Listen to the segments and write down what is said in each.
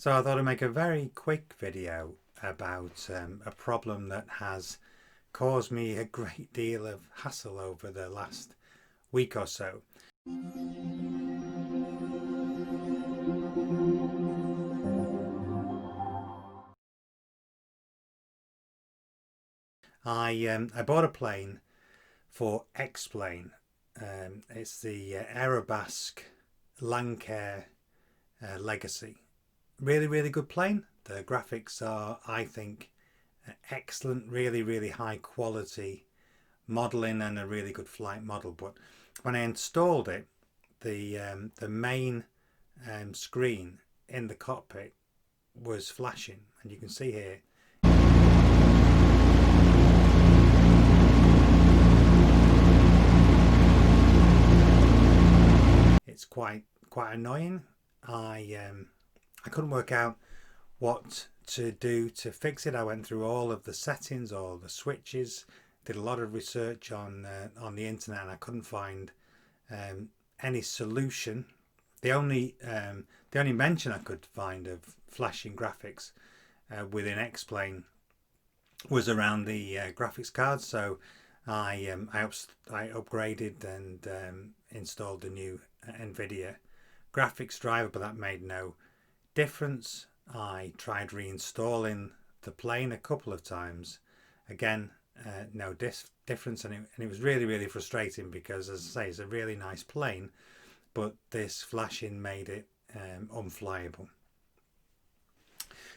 So I thought I'd make a very quick video about a problem that has caused me a great deal of hassle over the last week or so. I bought a plane for X-Plane. It's the Aerobasque Lancair Legacy. Really good plane. The graphics are, I think, excellent, really high quality modeling and a really good flight model. But when I installed it, the main screen in the cockpit was flashing, and you can see here it's quite annoying. I couldn't work out what to do to fix it. I went through all of the settings, all the switches, did a lot of research on the internet, and I couldn't find any solution. The only mention I could find of flashing graphics within X-Plane was around the graphics card. So I upgraded and installed the new NVIDIA graphics driver, but that made no difference. I tried reinstalling the plane a couple of times. Again, no difference, and it was really frustrating because, as I say, it's a really nice plane, but this flashing made it unflyable.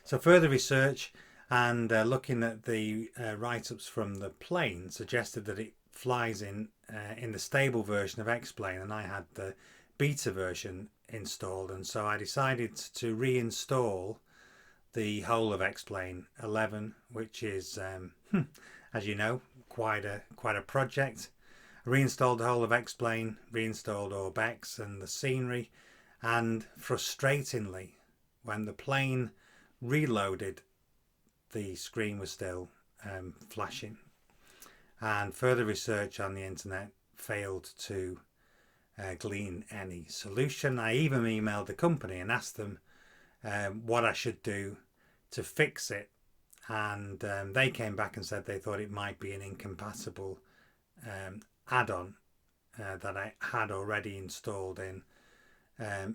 So further research and looking at the write-ups from the plane suggested that it flies in the stable version of X-Plane, and I had the beta version installed, and so I decided to reinstall the whole of X-Plane 11, which is as you know, quite a project. I reinstalled the whole of X-Plane, reinstalled Orbex and the scenery, and frustratingly, when the plane reloaded, the screen was still flashing, and further research on the internet failed to glean any solution. I even emailed the company and asked them what I should do to fix it, and they came back and said they thought it might be an incompatible add-on that I had already installed in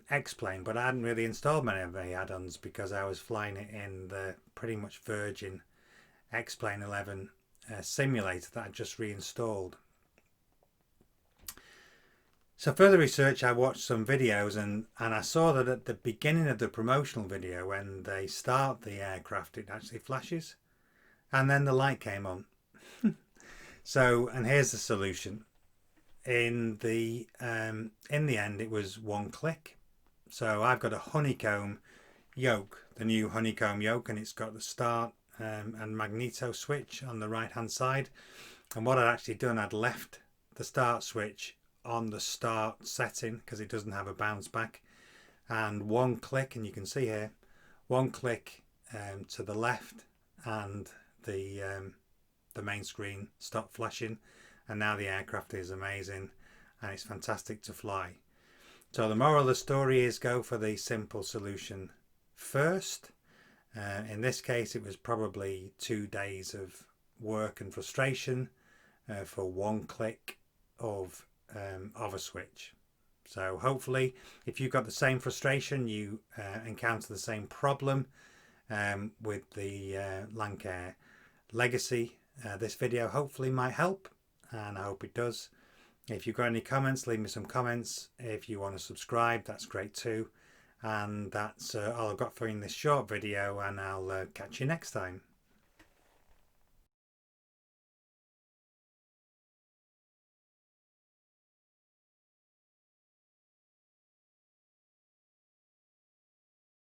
X-Plane, but I hadn't really installed many of the add-ons because I was flying it in the pretty much virgin X-Plane 11 simulator that I just reinstalled. So further research, I watched some videos and I saw that at the beginning of the promotional video, when they start the aircraft, it actually flashes, and then the light came on. So, and here's the solution. In the end, it was one click. So I've got a honeycomb yoke, the new honeycomb yoke, and it's got the start and magneto switch on the right hand side. And what I'd actually done, I'd left the start switch on the start setting because it doesn't have a bounce back, and one click, and you can see here, one click to the left, and the main screen stopped flashing, and now the aircraft is amazing and it's fantastic to fly. So the moral of the story is go for the simple solution first. In this case, it was probably 2 days of work and frustration for one click of a switch. So hopefully, if you've got the same frustration, you encounter the same problem with the Lancair Legacy, this video hopefully might help, and I hope it does. If you've got any comments, leave me some comments. If you want to subscribe, that's great too. And that's all I've got for you in this short video, and I'll catch you next time.